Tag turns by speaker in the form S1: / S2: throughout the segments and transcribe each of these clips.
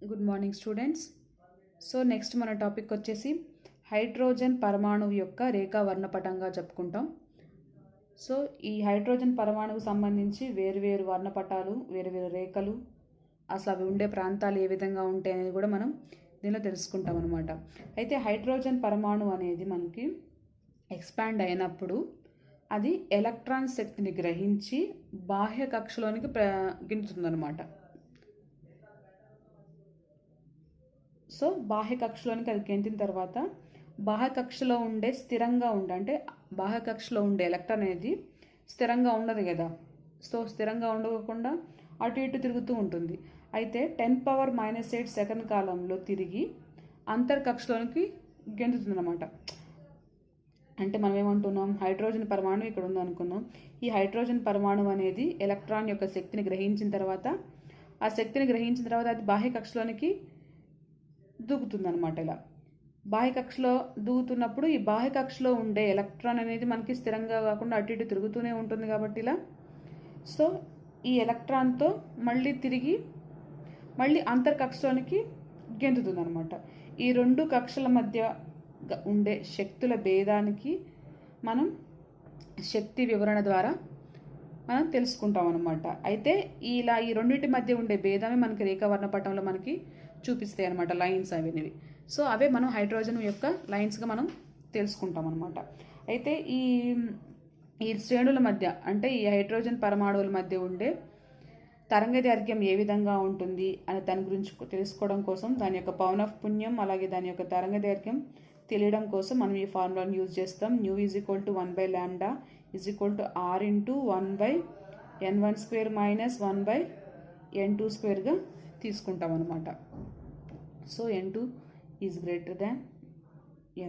S1: Good morning students. So next మన topic వచ్చేసి hydrogen పరమాణువు యొక్క రేఖా వర్ణపటంగా చెప్పుకుంటాం. సో ఈ హైడ్రోజన్ పరమాణువుకు సంబంధించి వేరువేరు వర్ణపటాలు, వేరువేరు రేఖలు, అసలు అవి ఉండే ప్రాంతాలు ఏ విధంగా ఉంటాయి అనేది కూడా మనం దీనిలో తెలుసుకుంటాం అనమాట. అయితే హైడ్రోజన్ పరమాణువు అనేది మనకి ఎక్స్పాండ్ అయినప్పుడు అది ఎలక్ట్రాన్ శక్తిని గ్రహించి బాహ్య కక్షలోనికి గిండుతుందన్నమాట. సో బాహ్య కక్షలోనికి అది గెంటిన తర్వాత బాహ్య కక్షలో ఉండే స్థిరంగా అంటే బాహ్య కక్షలో ఉండే ఎలక్ట్రాన్ అనేది స్థిరంగా ఉండదు కదా. సో స్థిరంగా ఉండకుండా అటు ఇటు తిరుగుతూ ఉంటుంది. అయితే 10⁻⁸ సెకండ్ కాలంలో తిరిగి అంతర్కక్షలోనికి గెంతుతుంది అనమాట. అంటే మనం ఏమంటున్నాం, హైడ్రోజన్ పరమాణువు ఇక్కడ ఉందనుకున్నాం. ఈ హైడ్రోజన్ పరమాణువు అనేది ఎలక్ట్రాన్ యొక్క శక్తిని గ్రహించిన తర్వాత అది బాహ్య కక్షలోనికి దూకుతుందన్నమాట. ఇలా బాహ్య కక్షలో దూకుతున్నప్పుడు ఈ బాహ్య కక్షలో ఉండే ఎలక్ట్రాన్ అనేది మనకి స్థిరంగా కాకుండా అటు ఇటు తిరుగుతూనే ఉంటుంది కాబట్టి ఇలా. సో ఈ ఎలక్ట్రాన్తో మళ్ళీ అంతర్కక్షలోనికి గెంతుతుందన్నమాట. ఈ రెండు కక్షల మధ్య ఉండే శక్తుల భేదానికి మనం శక్తి వివరణ ద్వారా మనం తెలుసుకుంటాం అనమాట. అయితే ఈ రెండింటి మధ్య ఉండే భేదమే మనకి రేఖావర్ణపటంలో మనకి చూపిస్తాయి అనమాట, లైన్స్ అనేవి. సో అవే మనం హైడ్రోజన్ యొక్క లైన్స్గా మనం తెలుసుకుంటాం అనమాట. అయితే ఈ శ్రేణుల మధ్య, అంటే ఈ హైడ్రోజన్ పరమాణువుల మధ్య ఉండే తరంగదైర్ఘ్యం ఏ విధంగా ఉంటుంది అనే దాని గురించి తెలుసుకోవడం కోసం, దాని యొక్క పౌనఃపున్యం అలాగే దాని యొక్క తరంగదైర్ఘ్యం తెలియడం కోసం మనం ఈ ఫార్ములాను యూజ్ చేస్తాం. Nu is equal to 1/λ is equal to r into 1/n1² minus 1/n2² తీసుకుంటాం అనమాట. So n2 is greater than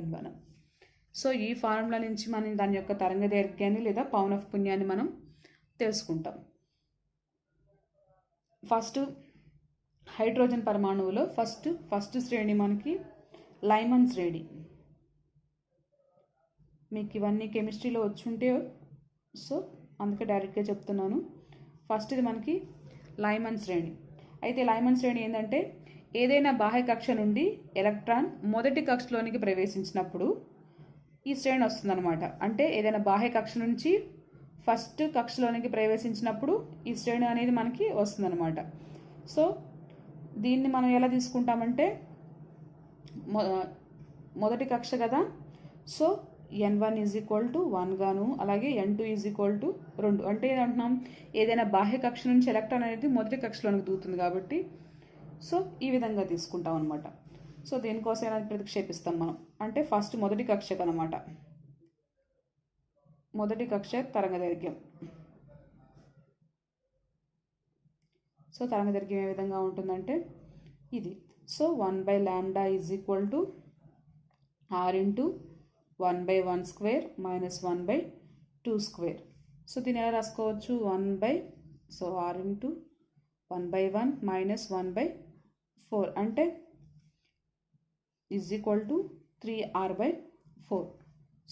S1: n1. So ఈ ఫార్ములా నుంచి మనం దాని యొక్క తరంగదైర్ఘ్యాన్ని లేదా పౌనఃపున్యాన్ని మనం తెలుసుకుంటాం. ఫస్ట్ హైడ్రోజన్ పరమాణువులో ఫస్ట్ శ్రేణి మనకి లైమన్ శ్రేణి. మీకు ఇవన్నీ కెమిస్ట్రీలో వచ్చుంటే సో అందుకే డైరెక్ట్గా చెప్తున్నాను. ఫస్ట్ ఇది మనకి లైమన్ శ్రేణి. అయితే లైమన్ శ్రేణి ఏంటంటే, ఏదైనా బాహ్య కక్ష నుండి ఎలక్ట్రాన్ మొదటి కక్షలోనికి ప్రవేశించినప్పుడు ఈ శ్రేణి వస్తుందన్నమాట. అంటే ఏదైనా బాహ్య కక్ష నుంచి ఫస్ట్ కక్షలోనికి ప్రవేశించినప్పుడు ఈ శ్రేణి అనేది మనకి వస్తుందన్నమాట. సో దీన్ని మనం ఎలా తీసుకుంటామంటే, మొదటి కక్ష కదా, so n1 is equal to 1 గాను, అలాగే n2 ఈజ్ ఈక్వల్ టు 2. అంటే ఏదంటున్నాం, ఏదైనా బాహ్య కక్ష నుంచి ఎలక్ట్రాన్ అనేది మొదటి కక్షలోనికి దూకుతుంది కాబట్టి సో ఈ విధంగా తీసుకుంటాం అనమాట. సో దేనికోసం ఏదైనా ప్రతిక్షేపిస్తాం మనం, అంటే ఫస్ట్ మొదటి కక్షకు అనమాట. మొదటి కక్ష తరంగదైర్ఘ్యం. సో తరంగదైర్ఘ్యం ఏ విధంగా ఉంటుందంటే ఇది. So 1/λ is equal to r into 1/1² minus 1/2². So దీన్ని ఎలా రాసుకోవచ్చు, సో r ఇంటూ 1/1 మైనస్ 1/4 అంటే is equal to 3r/4.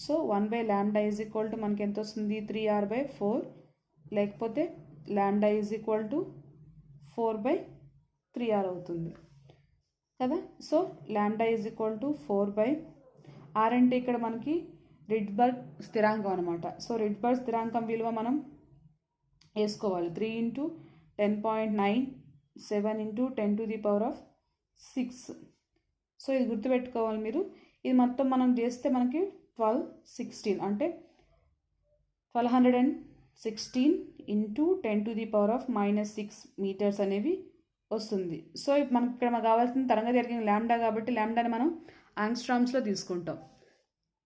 S1: So 1/λ is equal to మనకి ఎంత వస్తుంది, 3r/4, లేకపోతే λ ఈజ్ ఈక్వల్ టు 4/3r అవుతుంది కదా. So λ is equal to 4/r అంటే ఇక్కడ మనకి రిడ్బర్గ్ స్థిరాంకం అనమాట. సో రిడ్బర్గ్ స్థిరాంకం విలువ మనం వేసుకోవాలి. 3 ఇంటూ 10.9, 7 ఇంటూ 10⁶. సో ఇది గుర్తుపెట్టుకోవాలి మీరు. ఇది మొత్తం మనం చేస్తే మనకి 1216 అంటే 1216 ఇంటూ 10⁻⁻6 మీటర్స్ అనేవి వస్తుంది. సో మనకి ఇక్కడ కావాల్సిన తరంగదైర్ఘ్యం లాంబ్డా కాబట్టి లాంబ్డాని మనం యాంగ్స్ట్రామ్స్లో తీసుకుంటాం.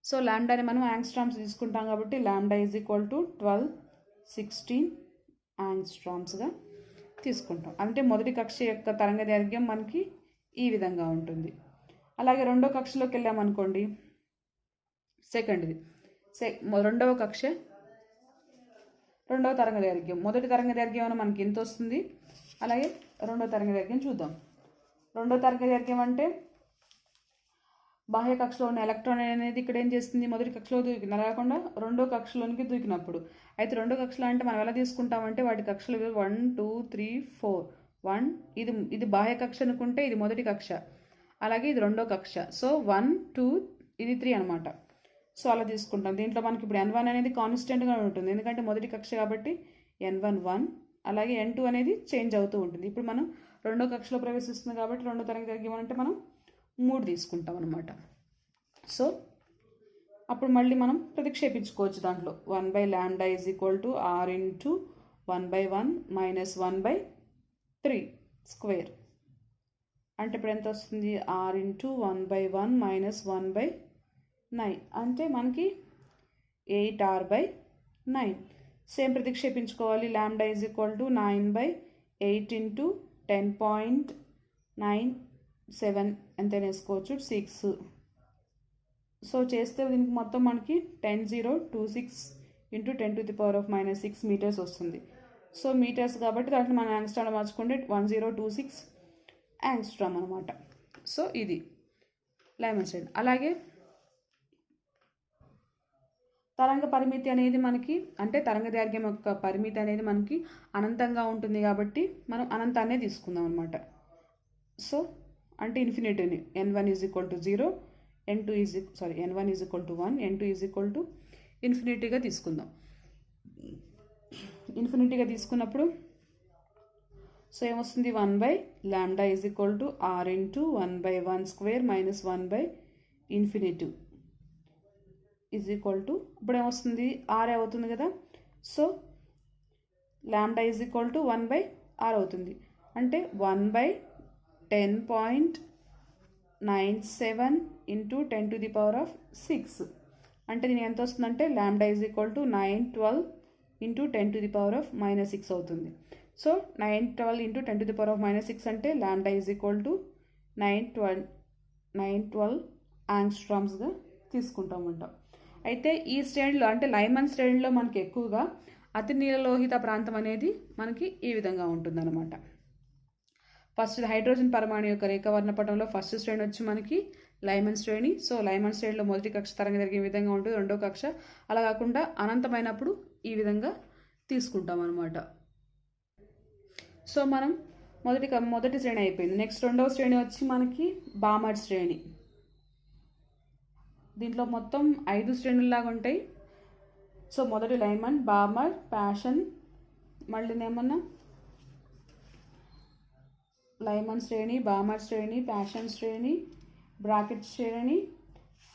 S1: సో లాంబ్డాని మనం యాంగ్స్ట్రామ్స్ తీసుకుంటాం కాబట్టి లాంబ్డా ఈజ్ ఈక్వల్ టు 1216 యాంగ్స్ట్రామ్స్గా తీసుకుంటాం. అంటే మొదటి కక్ష యొక్క తరంగదైర్ఘ్యం మనకి ఈ విధంగా ఉంటుంది. అలాగే రెండో కక్షలోకి వెళ్ళామనుకోండి, సెకండ్ది రెండవ కక్ష రెండవ తరంగదైర్ఘ్యం. మొదటి తరంగదైర్ఘ్యం అని మనకి ఎంత వస్తుంది, అలాగే రెండో తరంగదైర్ఘ్యం చూద్దాం. రెండో తరంగదైర్ఘ్యం అంటే బాహ్య కక్షలో ఉన్న ఎలక్ట్రాన్ అనేది ఇక్కడ ఏం చేస్తుంది, మొదటి కక్షలో దూకింది, అలా కాకుండా రెండో కక్షలోనికి దూకినప్పుడు. అయితే రెండో కక్షలో అంటే మనం ఎలా తీసుకుంటామంటే వాటి కక్షలు 1 2 3 4 1 ఇది బాహ్య కక్ష అనుకుంటే ఇది మొదటి కక్ష, అలాగే ఇది రెండో కక్ష. సో 1 2 ఇది 3 అనమాట. సో అలా తీసుకుంటాం. దీంట్లో మనకి ఇప్పుడు n1 అనేది కాన్స్టెంట్గా ఉంటుంది, ఎందుకంటే మొదటి కక్ష కాబట్టి n1 1, అలాగే n2 అనేది చేంజ్ అవుతూ ఉంటుంది. ఇప్పుడు మనం రెండో కక్షలో ప్రవేశిస్తుంది కాబట్టి రెండో తరగతి అంటే మనం 3 తీసుకుంటాం అనమాట. సో అప్పుడు మళ్ళీ మనం ప్రతిక్షేపించుకోవచ్చు దాంట్లో. 1/λ = r ఇంటూ 1/1 మైనస్ 1/3 స్క్వేర్. అంటే ఇప్పుడు ఎంత వస్తుంది? r ఇంటూ 1/1 మైనస్ 1/9 అంటే మనకి 8r/9. సేమ్ ప్రతిక్షేపించుకోవాలి. λ = 9/8 ఇంటూ 10.97 ఎంత వేసుకోవచ్చు? 6. సో చేస్తే దీనికి మొత్తం మనకి 10,026 ఇంటూ 10⁻⁻6 మీటర్స్ వస్తుంది. సో మీటర్స్ కాబట్టి దాంట్లో మనం యాంగ్స్ట్రామ్లో మార్చుకుంటే 1026 యాంగ్స్ట్రామ్ అనమాట. సో ఇది లైమన్ స్ట్రెయిన్. అలాగే తరంగ పరిమితి అనేది మనకి, అంటే తరంగదైర్ఘ్యం యొక్క పరిమితి అనేది మనకి అనంతంగా ఉంటుంది కాబట్టి మనం అనంతాన్నే తీసుకుందాం అనమాట. సో అంటే ఇన్ఫినిటీని n1 = 0, n1 = 1, n2 = ఇన్ఫినిటీగా తీసుకుందాం. ఇన్ఫినిటీగా తీసుకున్నప్పుడు సో ఏమొస్తుంది? 1/λ = r ఇంటూ 1/1 స్క్వేర్ మైనస్ 1/∞ ఇప్పుడు ఏమొస్తుంది? r అవుతుంది కదా. సో λ = 1/r అవుతుంది. అంటే 1/10.97 ఇంటూ 10⁻6. అంటే దీని ఎంత వస్తుందంటే λ = 912 ఇంటూ 10⁻⁻6 అవుతుంది. సో 912 ఇంటూ 10⁻⁻6 అంటే λ = 912 యాంగ్స్ట్రామ్స్గా తీసుకుంటామంట. అయితే ఈ శ్రేణిలో అంటే లైమన్ శ్రేణిలో మనకి ఎక్కువగా అతి నీలలోహిత ప్రాంతం అనేది మనకి ఈ విధంగా ఉంటుందన్నమాట. ఫస్ట్ హైడ్రోజన్ పరమాణు యొక్క రేఖావర్ణపటంలో ఫస్ట్ శ్రేణి వచ్చి మనకి లైమన్ శ్రేణి. సో లైమన్ శ్రేణిలో మొదటి కక్ష తరంగదైర్ఘ్యం విధంగా ఉంటుంది, రెండో కక్ష అలా కాకుండా అనంతమైనప్పుడు ఈ విధంగా తీసుకుంటాం అనమాట. సో మనం మొదటి శ్రేణి అయిపోయింది. నెక్స్ట్ రెండవ శ్రేణి వచ్చి మనకి బామర్ శ్రేణి. దీంట్లో మొత్తం 5 శ్రేణుల్లాగా ఉంటాయి. సో మొదటి లైమన్, బామర్, ప్యాషన్, మళ్ళీ ఏమన్నా లైమన్ శ్రేణి, బామర్ శ్రేణి, ప్యాషన్ శ్రేణి, బ్రాకెట్ శ్రేణి,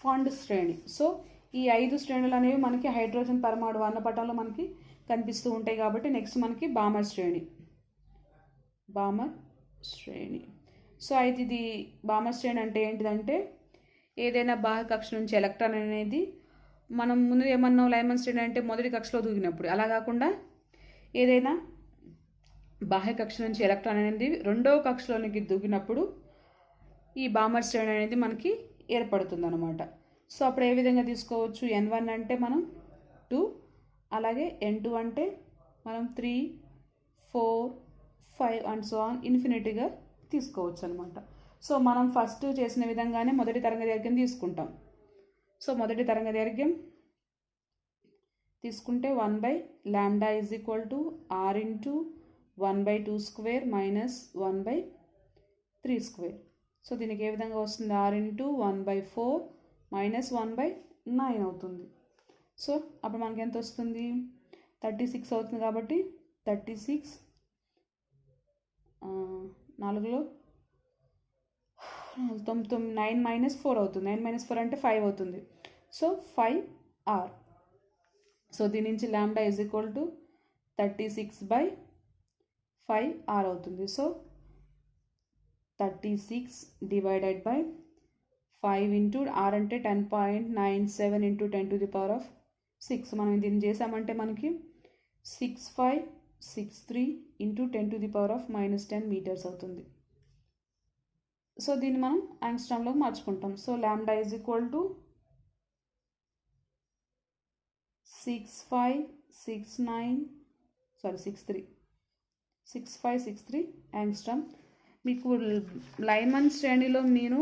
S1: ఫండ్ శ్రేణి. సో ఈ 5 శ్రేణులు అనేవి మనకి హైడ్రోజన్ పరమాణు వర్ణపటంలో మనకి కనిపిస్తూ ఉంటాయి కాబట్టి నెక్స్ట్ మనకి బామర్ శ్రేణి. సో అయితే ఇది బామర్ శ్రేణి అంటే ఏంటిదంటే ఏదైనా బాహ్య కక్ష నుంచి ఎలక్ట్రాన్ అనేది, మనం ముందు ఏమన్నాం లైమన్ శ్రేణి అంటే మొదటి కక్షలో దూకినప్పుడు, అలా కాకుండా ఏదైనా బాహ్య కక్ష నుంచి ఎలక్ట్రాన్ అనేది రెండవ కక్షలోనికి దూకినప్పుడు ఈ బామర్ శ్రేణి అనేది మనకి ఏర్పడుతుంది అనమాట. సో అప్పుడు ఏ విధంగా తీసుకోవచ్చు? n1 అంటే మనం 2, అలాగే n2 అంటే మనం 3, 4, 5 అండ్ సో ఆన్ ఇన్ఫినిటీగా తీసుకోవచ్చు అనమాట. సో మనం ఫస్ట్ చేసిన విధంగానే మొదటి తరంగదైర్ఘ్యం తీసుకుంటాం. సో మొదటి తరంగదైర్ఘ్యం తీసుకుంటే 1/λ = r into 1/2 square minus 1/3 square. So దీనికి ఏ విధంగా వస్తుంది? r ఇంటూ 1/4 మైనస్ 1/9 అవుతుంది. సో అప్పుడు మనకి ఎంత వస్తుంది? 36 అవుతుంది కాబట్టి 36 4లో 9 మైనస్ 4 అవుతుంది. 9 మైనస్ 4 అంటే 5 అవుతుంది. So 5r. సో దీని నుంచి λ = 36/5r అవుతుంది. So 36 divided by 5 into r అంటే 10.97 ఇంటూ 10⁻6. మనం దీన్ని చేసామంటే మనకి 6563 ఇంటూ 10⁻⁻10 మీటర్స్ అవుతుంది. సో దీన్ని మనం యాంగ్స్ట్రామ్లో మార్చుకుంటాం. So λ = 6563 angstrom. మీకు లైమన్ శ్రేణిలో నేను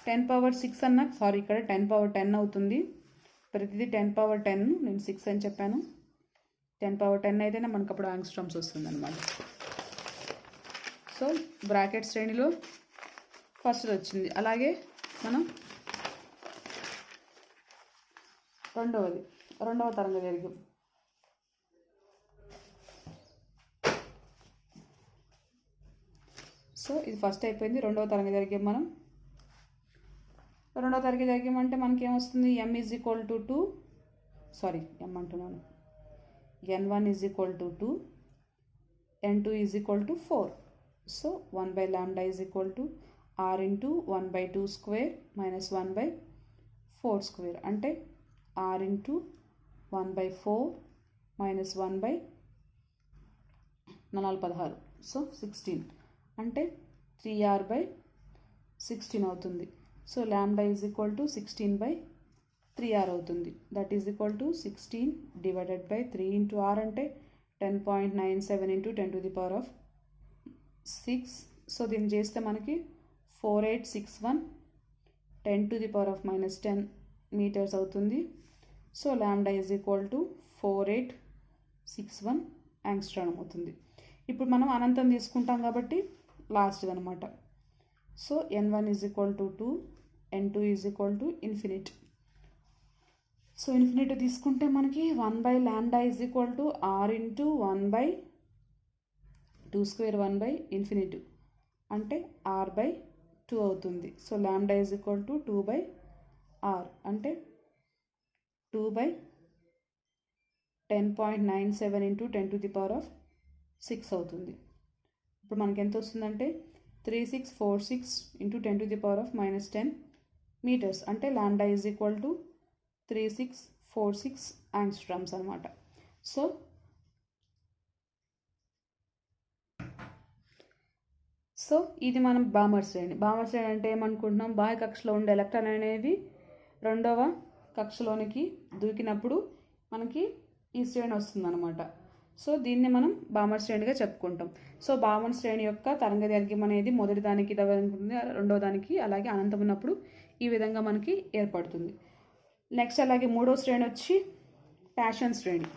S1: 10⁻6 అన్న, సారీ ఇక్కడ 10⁻10 అవుతుంది. ప్రతిదీ 10⁻10, నేను 6 అని చెప్పాను. 10⁻10 అయితేనే మనకు అప్పుడు యాంగ్స్ట్రామ్స్ వస్తుంది అనమాట. సో బ్రాకెట్ శ్రేణిలో ఫస్ట్ వచ్చింది. అలాగే మనం రెండవ తరంగదైర్ఘ్యం. సో ఇది ఫస్ట్ అయిపోయింది. రెండవ తరంగదైర్ఘ్యం రెండవ తరంగదైర్ఘ్యం అంటే మనకి ఏమొస్తుంది, m is equal to 2, m అంటున్నాను, n1 is equal to 2, n2 is equal to 4. So 1/λ is equal to r into 1/2 square minus 1/4 square, అంటే r ఇంటూ 1/4 మైనస్ 1/4 సో 16, అంటే 3r/16 అవుతుంది. So λ is equal to 16/3r అవుతుంది. That is equal to 16 divided by 3 into r అంటే 10.97 into 10⁻6. So దీన్ని చేస్తే మనకి 4861 10⁻−10 metres అవుతుంది. So λ is equal to 4861 angstrom అవుతుంది. ఇప్పుడు మనం అనంతం తీసుకుంటాం కాబట్టి లాస్ట్ది అనమాట. So n1 is equal to 2, n2 is equal to infinite. So infinite తీసుకుంటే మనకి 1/λ is equal to r into 1/2 square 1/∞, అంటే r/2 అవుతుంది. So λ is equal to 2/r, అంటే 2/10.97 ఇంటూ 10⁻6 అవుతుంది. ఇప్పుడు మనకి ఎంత వస్తుందంటే 3646 ఇంటూ 10⁻−10 మీటర్స్, అంటే λ ఈజ్ ఈక్వల్ టు 3646 యాంగ్స్ట్రామ్స్ అనమాట. సో ఇది మనం బామర్ శ్రేణి. బామర్ శ్రేణి అంటే ఏమనుకుంటున్నాం, బాహ్య కక్షలో ఉండే ఎలక్ట్రాన్ అనేది రెండవ కక్షలోనికి దూకినప్పుడు మనకి ఈ శ్రేణి వస్తుందన్నమాట. సో దీన్ని మనం బామర్ శ్రేణిగా చెప్పుకుంటాం. సో బామర్ శ్రేణి యొక్క తరంగదైర్ఘ్యం అనేది మొదటి దానికి ఉంటుంది, రెండవ దానికి అలాగే అనంతం ఉన్నప్పుడు ఈ విధంగా మనకి ఏర్పడుతుంది. నెక్స్ట్ అలాగే మూడో శ్రేణి వచ్చి ప్యాషన్ శ్రేణి.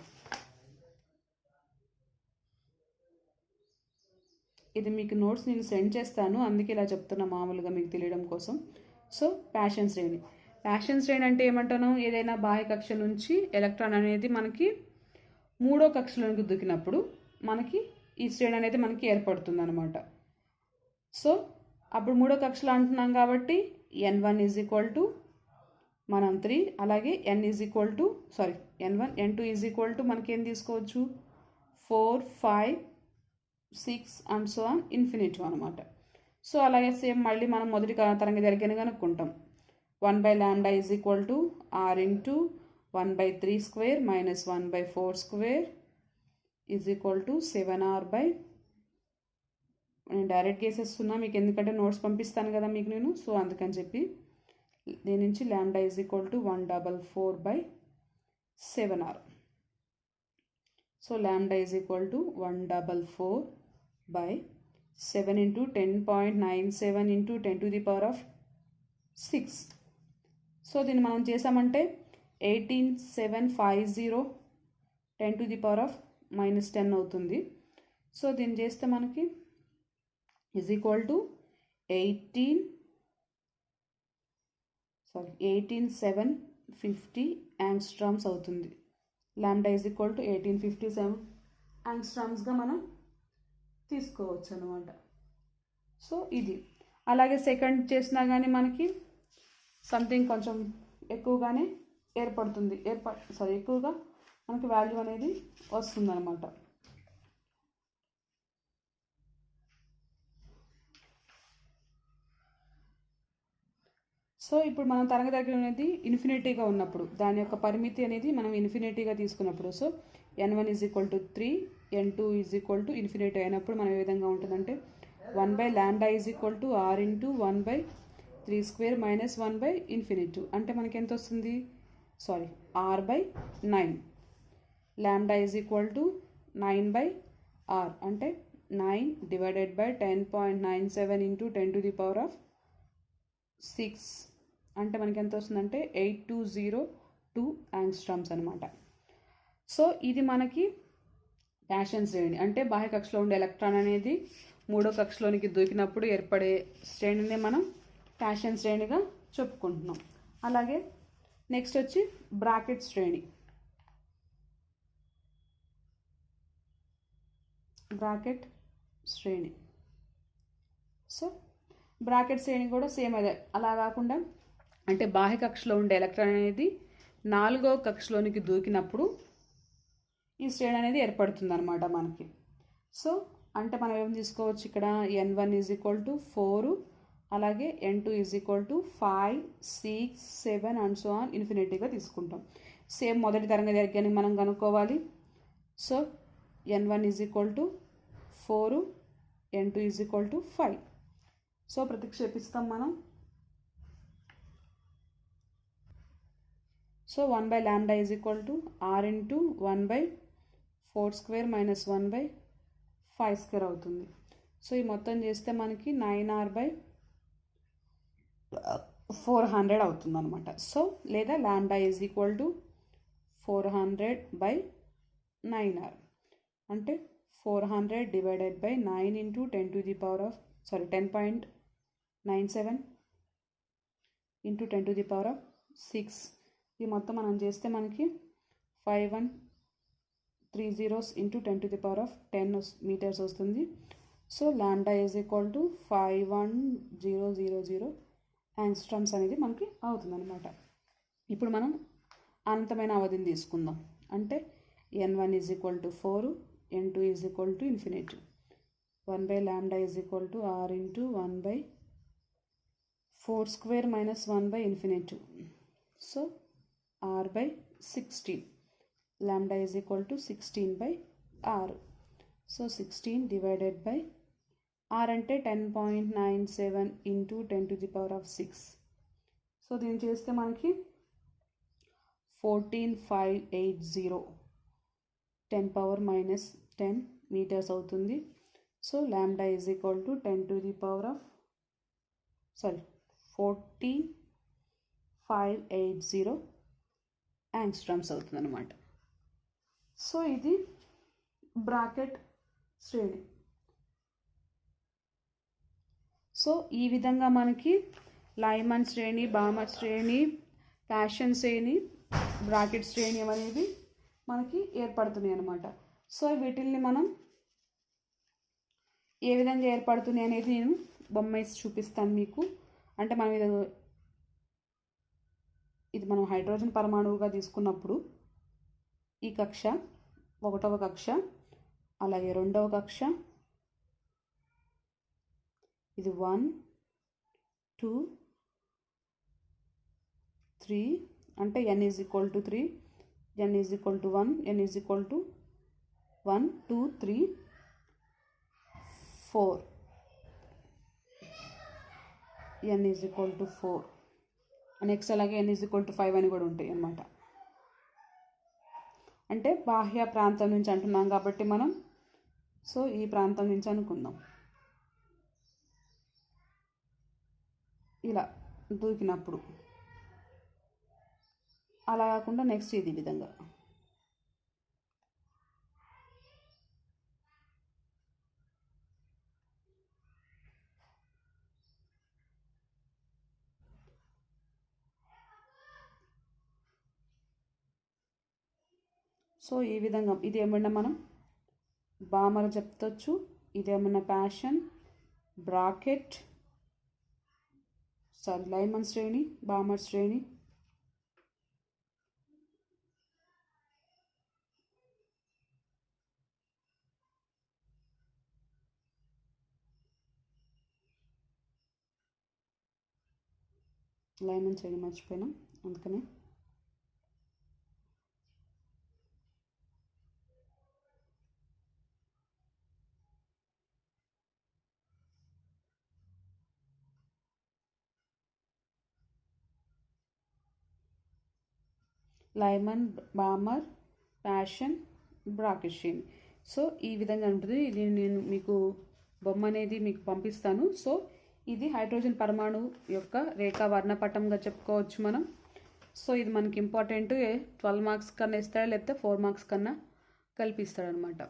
S1: ఇది మీకు నోట్స్ నేను సెండ్ చేస్తాను, అందుకే ఇలా చెప్తున్నా మామూలుగా మీకు తెలియడం కోసం. సో ప్యాషన్ శ్రేణి అంటే ఏమంటాను, ఏదైనా బాహ్య కక్ష నుంచి ఎలక్ట్రాన్ అనేది మనకి మూడో కక్షలోనికి దూకినప్పుడు మనకి ఈ శ్రేణి అనేది మనకి ఏర్పడుతుంది అనమాట. సో అప్పుడు మూడో కక్షలో అంటున్నాం కాబట్టి n1 ఈజ్ ఈక్వల్ టు మనం 3, అలాగే n1 n2 is equal to మనకి ఏం తీసుకోవచ్చు 4 5 6 అండ్ సో ఆన్ ఇన్ఫినిటీ అనమాట. సో అలాగే సేమ్ మళ్ళీ మనం మొదటి తరంగదైర్ఘ్యాన్ని కనుక్కుంటాం. 1/λ is equal to r into 1/3 square minus 1/4 square is equal to 7r/, నేను డైరెక్ట్గా వేసేస్తున్నా మీకు, ఎందుకంటే నోట్స్ పంపిస్తాను కదా మీకు నేను, సో అందుకని చెప్పి దీని నుంచి λ is equal to 144/7r. So λ is equal to 144/7 into 10.97 into 10⁻6. So దీన్ని మనం చేసామంటే 18750 10⁻−10 అవుతుంది. సో దీన్ని చేస్తే మనకి ఈజ్ ఈక్వల్ టు 18750 యాంగ్స్ట్రామ్స్ అవుతుంది. λ ఈజ్ ఈక్వల్ టు 1857 యాంగ్స్ట్రామ్స్గా మనం తీసుకోవచ్చు అనమాట. సో ఇది అలాగే సెకండ్ చేసినా కానీ మనకి సంథింగ్ కొంచెం ఎక్కువగానే ఏర్పడుతుంది, ఎక్కువగా మనకి వాల్యూ అనేది వస్తుందన్నమాట. సో ఇప్పుడు మనం తరంగదైర్ఘ్యం అనేది ఇన్ఫినిటీగా ఉన్నప్పుడు దాని యొక్క పరిమితి అనేది మనం ఇన్ఫినిటీగా తీసుకున్నప్పుడు, so n1 is equal to 3, n2 is equal to infinity అయినప్పుడు మనం ఏ విధంగా ఉంటుందంటే 1/λ is equal to r into 1/3 square minus 1/∞, అంటే మనకి ఎంత వస్తుంది r/9. λ is equal to 9/r, అంటే 9 డివైడెడ్ బై 10.97 ఇంటూ 10⁻6, అంటే మనకి ఎంత వస్తుందంటే 8202 యాంగ్స్ట్రామ్స్ అనమాట. సో ఇది మనకి ప్యాషన్ శ్రేణి, అంటే బాహ్య కక్షలో ఉండే ఎలక్ట్రాన్ అనేది మూడో కక్షలోనికి దూకినప్పుడు ఏర్పడే శ్రేణిని మనం ఫ్యాషన్ శ్రేణిగా చెప్పుకుంటున్నాం. అలాగే నెక్స్ట్ వచ్చి బ్రాకెట్ శ్రేణి. బ్రాకెట్ శ్రేణి. సో బ్రాకెట్ శ్రేణి కూడా సేమ్ అదే. అలా కాకుండా అంటే బాహ్య కక్షలో ఉండే ఎలక్ట్రాన్ అనేది 4వ కక్షలోనికి దూకినప్పుడు ఈ శ్రేణి అనేది ఏర్పడుతుంది అనమాట మనకి. సో అంటే మనం ఏం తీసుకోవచ్చు ఇక్కడ n1 = 4, అలాగే n2 = 5, 6, 7 అండ్ సో ఆన్ ఇన్ఫినిటీగా తీసుకుంటాం. సేమ్ మొదటి తరంగ దైర్ఘ్యాన్ని మనం కనుక్కోవాలి. So n1 = 4, n2 = 5. సో ప్రతిక్షేపిస్తాం మనం. సో 1/λ = r × 1/4² - 1/5² అవుతుంది. సో ఈ మొత్తం చేస్తే మనకి 9r/400 అవుతుంది అనమాట. సో లేదా λ = 400/9r అంటే 400 / 9 × 10.97 × 10⁶. ఈ మొత్తం మనం చేస్తే మనకి 5130 × 10⁻10 మీటర్స్ వస్తుంది. సో λ = 51000 యాంగ్స్ట్రమ్స్ అనేది మనకి అవుతుంది అనమాట. ఇప్పుడు మనం అనంతమైన అవధిని తీసుకుందాం. అంటే n1 = 4, n2 = infinity. 1/λ = r × 1/4² - 1/∞. So r/16. λ = 16/r. So 16 / r అంటే 10.97 × 10⁶. సో దీన్ని చేస్తే మనకి 14580 10⁻−10 మీటర్స్ అవుతుంది. సో λ = 10580 యాంగ్స్ట్రమ్స్ అవుతుంది అనమాట. సో ఇది బ్రాకెట్ శ్రేణి. సో ఈ విధంగా మనకి లైమన్ శ్రేణి, బామర్ శ్రేణి, ఫ్యాషన్ శ్రేణి, బ్రాకెట్ శ్రేణి అనేది మనకి ఏర్పడుతున్నాయి అన్నమాట. సో వీటిల్ని మనం ఏ విధంగా ఏర్పడుతున్నాయి అనేది నేను బొమ్మ వేసి చూపిస్తాను మీకు. అంటే మనం ఇది మనం హైడ్రోజన్ పరమాణువుగా తీసుకున్నప్పుడు ఈ కక్ష 1వ కక్ష, అలాగే 2వ కక్ష, ఇది 1 2 3 అంటే n = 3, n = 1, n = 1 2 3 4, n = 4. Next అలాగే n = 5 అని కూడా ఉంటాయి అన్నమాట. అంటే బాహ్య ప్రాంతం నుంచి అంటున్నాం కాబట్టి మనం సో ఈ ప్రాంతం నుంచి అనుకుందాం. ఇలా దూకినప్పుడు అలా కాకుండా నెక్స్ట్ ఇది విధంగా. సో ఈ విధంగా ఇది ఏమన్నా మనం బామర్ చెప్తొచ్చు, ఇదేమన్నా ప్యాషన్, బ్రాకెట్, లైమన్ శ్రేణి, బామర్ శ్రేణి. లైమన్ శ్రేణి మర్చిపోయినాం అందుకనే. లైమన్, బామర్, ప్యాషన్, బ్రాకెట్ శ్రేణి. సో ఈ విధంగా ఉంటుంది. ఇది నేను మీకు బొమ్మ అనేది మీకు పంపిస్తాను. సో ఇది హైడ్రోజన్ పరమాణువు యొక్క రేఖా వర్ణపటంగా చెప్పుకోవచ్చు మనం. సో ఇది మనకి ఇంపార్టెంట్. 12 మార్క్స్ కన్నా ఇస్తాడు, లేకపోతే 4 మార్క్స్ కన్నా కల్పిస్తాడు అనమాట.